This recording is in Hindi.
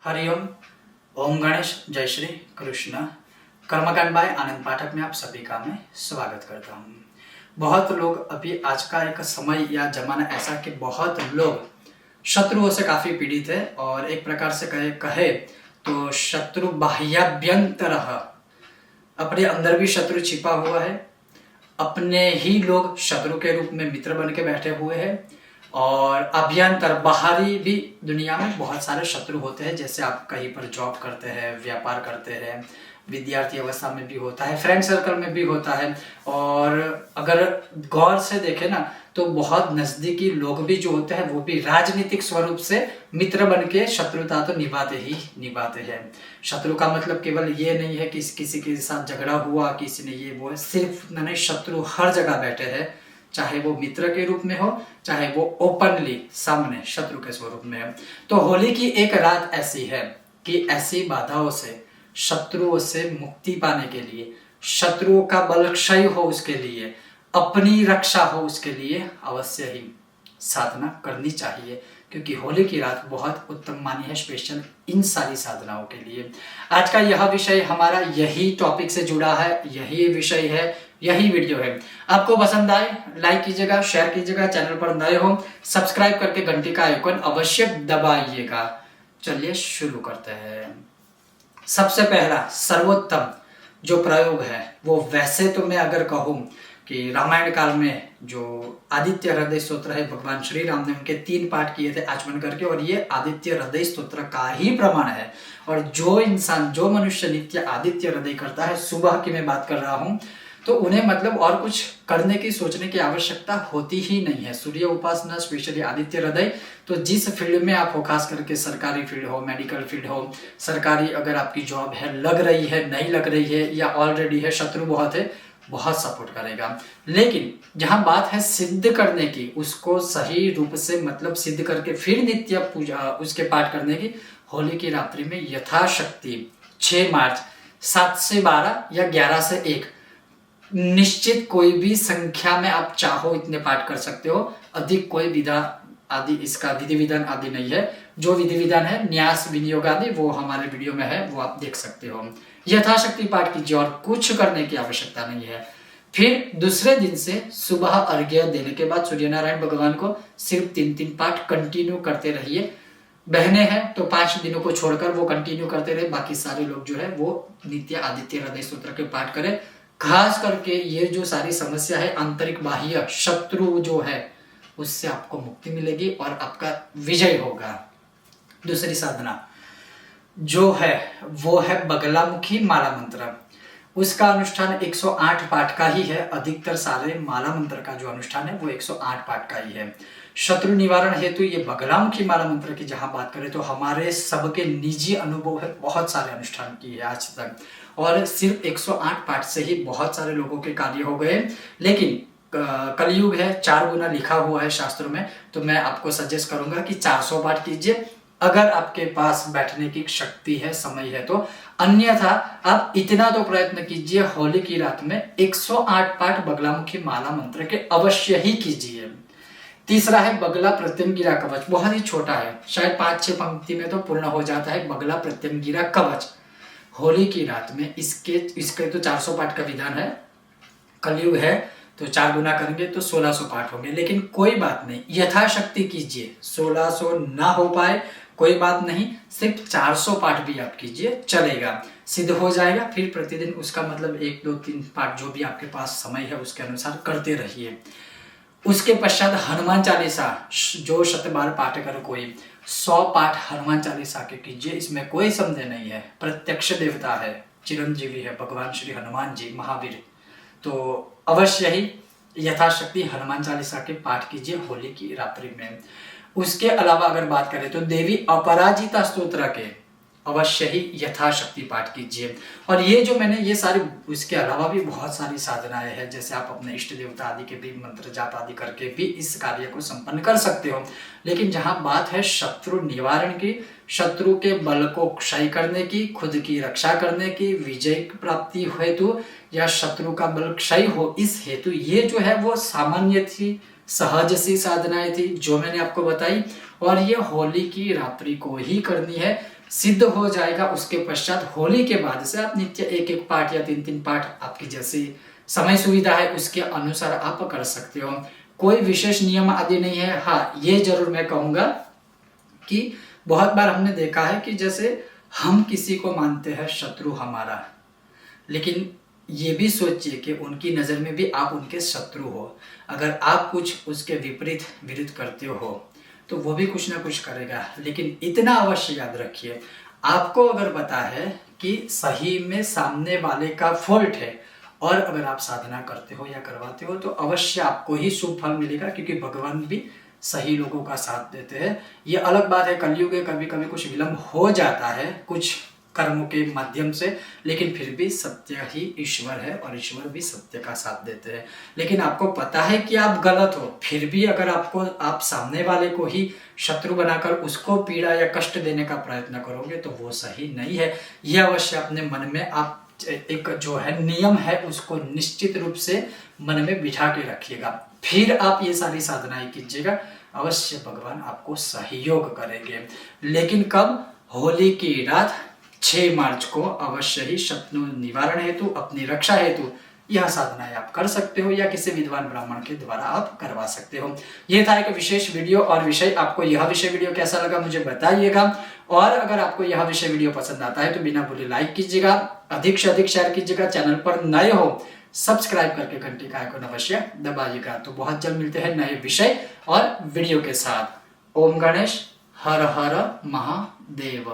हरिओम। ओम गणेश। जय श्री कृष्ण। कर्मकांड बाय आनंद पाठक में आप सभी का मैं स्वागत करता हूँ। बहुत लोग अभी आज का एक समय या जमाना ऐसा कि बहुत लोग शत्रुओं से काफी पीड़ित है और एक प्रकार से कहे तो शत्रु बाह्याभ्यंतर अपने अंदर भी शत्रु छिपा हुआ है, अपने ही लोग शत्रु के रूप में मित्र बन के बैठे हुए हैं और अभ्यंतर बाहरी भी दुनिया में बहुत सारे शत्रु होते हैं। जैसे आप कहीं पर जॉब करते हैं, व्यापार करते हैं, विद्यार्थी अवस्था में भी होता है, फ्रेंड सर्कल में भी होता है और अगर गौर से देखें ना तो बहुत नजदीकी लोग भी जो होते हैं वो भी राजनीतिक स्वरूप से मित्र बन के शत्रुता तो निभाते ही निभाते हैं। शत्रु का मतलब केवल ये नहीं है कि किसी के साथ झगड़ा हुआ, किसी ने ये वो, सिर्फ नहीं, शत्रु हर जगह बैठे हैं, चाहे वो मित्र के रूप में हो, चाहे वो ओपनली सामने शत्रु के स्वरूप में हो। तो होली की एक रात ऐसी है कि ऐसी बाधाओं से, शत्रुओं से मुक्ति पाने के लिए, शत्रुओं का बल क्षय हो उसके लिए, अपनी रक्षा हो उसके लिए अवश्य ही साधना करनी चाहिए, क्योंकि होली की रात बहुत उत्तम मानी है स्पेशल इन सारी साधनाओं के लिए। आज का यह विषय हमारा यही टॉपिक से जुड़ा है, यही विषय है, यही वीडियो है। आपको पसंद आए लाइक कीजिएगा, शेयर कीजिएगा, चैनल पर नए हो सब्सक्राइब करके घंटी का आइकन अवश्य दबाइएगा। चलिए शुरू करते हैं। सबसे पहला सर्वोत्तम जो प्रयोग है वो, वैसे तो मैं अगर कहूं कि रामायण काल में जो आदित्य हृदय स्तोत्र है, भगवान श्री राम ने उनके 3 पाठ किए थे आचमन करके, और ये आदित्य हृदय स्तोत्र का ही प्रमाण है। और जो इंसान, जो मनुष्य नित्य आदित्य हृदय करता है, सुबह की मैं बात कर रहा हूं, तो उन्हें मतलब और कुछ करने की, सोचने की आवश्यकता होती ही नहीं है। सूर्य उपासना, स्पेशली आदित्य हृदय, तो जिस फील्ड में आप हो, खास करके सरकारी फील्ड हो, मेडिकल फील्ड हो, सरकारी अगर आपकी जॉब है, लग रही है, नहीं लग रही है या ऑलरेडी है, शत्रु बहुत है, बहुत सपोर्ट करेगा। लेकिन जहां बात है सिद्ध करने की, उसको सही रूप से मतलब सिद्ध करके फिर नित्य पूजा उसके पाठ करने की, होली की रात्रि में यथाशक्ति 6 मार्च 7 से 12 या 11 से 1 निश्चित कोई भी संख्या में आप चाहो इतने पाठ कर सकते हो। अधिक कोई विधा आदि, इसका विधि विधान आदि नहीं है। जो विधि विधान है, न्यास विनियोग आदि, वो हमारे वीडियो में है, वो आप देख सकते हो। यथाशक्ति पाठ कीजिए और कुछ करने की आवश्यकता नहीं है। फिर दूसरे दिन से सुबह अर्घ्य देने के बाद सूर्य नारायण भगवान को सिर्फ 3-3 पाठ कंटिन्यू करते रहिए। बहने हैं तो 5 दिनों को छोड़कर वो कंटिन्यू करते रहे। बाकी सारे लोग जो है वो नित्य आदित्य हृदय स्तोत्र के पाठ करें। खास करके ये जो सारी समस्या है, आंतरिक बाह्य शत्रु जो है, उससे आपको मुक्ति मिलेगी और आपका विजय होगा। दूसरी साधना जो है वो है बगलामुखी माला मंत्र। उसका अनुष्ठान 108 पाठ का ही है। अधिकतर सारे माला मंत्र का जो अनुष्ठान है वो 108 पाठ का ही है। शत्रु निवारण हेतु ये बगलामुखी माला मंत्र की जहां बात करें तो हमारे सबके निजी अनुभव है, बहुत सारे अनुष्ठान किए है आज तक, और सिर्फ 108 पाठ से ही बहुत सारे लोगों के कार्य हो गए। लेकिन कलयुग है, 4 गुना लिखा हुआ है शास्त्रों में, तो मैं आपको सजेस्ट करूंगा कि 400 पाठ कीजिए अगर आपके पास बैठने की शक्ति है, समय है तो। अन्यथा आप इतना तो प्रयत्न कीजिए, होली की रात में 108 पाठ बगलामुखी माला मंत्र के अवश्य ही कीजिए। तीसरा है बगला प्रत्यंगिरा कवच। बहुत ही छोटा है, शायद 5-6 पंक्ति में तो पूर्ण हो जाता है। बगला प्रत्यंगिरा कवच होली की रात में इसके तो 400 पाठ का विधान है। कलयुग है तो 4 गुना करेंगे तो 1600 पाठ होंगे। लेकिन कोई बात नहीं, यथाशक्ति कीजिए। 1600 ना हो पाए कोई बात नहीं, सिर्फ 400 पाठ भी आप कीजिए, चलेगा, सिद्ध हो जाएगा। फिर प्रतिदिन उसका मतलब 1, 2, 3 पाठ जो भी आपके पास समय है उसके अनुसार करते रहिए। उसके पश्चात हनुमान चालीसा, जो शतबार पाठ कर कोई 100 पाठ हनुमान चालीसा के कीजिए। इसमें कोई संदेह नहीं है, प्रत्यक्ष देवता है, चिरंजीवी है भगवान श्री हनुमान जी, महावीर। तो अवश्य ही यथाशक्ति हनुमान चालीसा के पाठ कीजिए होली की रात्रि में। उसके अलावा अगर बात करें तो देवी अपराजिता स्तोत्र के अवश्य ही यथाशक्ति पाठ कीजिए। और ये जो मैंने ये सारी, इसके अलावा भी बहुत सारी साधनाएं हैं, जैसे आप अपने इष्ट देवता आदि के भी मंत्र जाप आदि करके भी इस कार्य को संपन्न कर सकते हो। लेकिन जहां बात है शत्रु निवारण की, शत्रु के बल को क्षय करने की, खुद की रक्षा करने की, विजय प्राप्ति हेतु या शत्रु का बल क्षय हो इस हेतु, ये जो है वो सामान्य थी, सहज सी साधनाएं थी जो मैंने आपको बताई। और ये होली की रात्रि को ही करनी है। सिद्ध हो जाएगा उसके पश्चात होली के बाद से आप नित्य एक एक पाठ या तीन तीन पाठ आपकी जैसी समय सुविधा है उसके अनुसार आप कर सकते हो। कोई विशेष नियम आदि नहीं है। हाँ, ये जरूर मैं कहूँगा कि बहुत बार हमने देखा है कि जैसे हम किसी को मानते हैं शत्रु हमारा, लेकिन ये भी सोचिए कि उनकी नज़र में भी आप उनके शत्रु हो। अगर आप कुछ उसके विपरीत विरुद्ध करते हो तो वो भी कुछ ना कुछ करेगा। लेकिन इतना अवश्य याद रखिए, आपको अगर पता है कि सही में सामने वाले का फॉल्ट है और अगर आप साधना करते हो या करवाते हो तो अवश्य आपको ही शुभ फल मिलेगा, क्योंकि भगवान भी सही लोगों का साथ देते हैं। ये अलग बात है, कलयुग में कभी कभी कुछ विलंब हो जाता है कुछ कर्मों के माध्यम से, लेकिन फिर भी सत्य ही ईश्वर है और ईश्वर भी सत्य का साथ देते हैं। लेकिन आपको पता है कि आप गलत हो, फिर भी अगर आप सामने वाले को ही शत्रु बनाकर उसको पीड़ा या कष्ट देने का प्रयत्न करोगे तो वो सही नहीं है। यह अवश्य अपने मन में आप एक जो है नियम है उसको निश्चित रूप से मन में बिठा के रखिएगा, फिर आप ये सारी साधनाएं कीजिएगा, अवश्य भगवान आपको सहयोग करेंगे। लेकिन कब? होली की रात 6 मार्च को अवश्य ही शत्रु निवारण हेतु, अपनी रक्षा हेतु यह साधनाएं आप कर सकते हो या किसी विद्वान ब्राह्मण के द्वारा आप करवा सकते हो। यह था एक विशेष वीडियो और विषय। आपको यह विषय वीडियो कैसा लगा मुझे बताइएगा, और अगर आपको यह विषय वीडियो पसंद आता है तो बिना भूले लाइक कीजिएगा, अधिक से अधिक शेयर कीजिएगा। चैनल पर नए हो सब्सक्राइब करके घंटी का आइकन अवश्य दबाइएगा। तो बहुत जल्द मिलते हैं नए विषय और वीडियो के साथ। ओम गणेश, हर हर महादेव।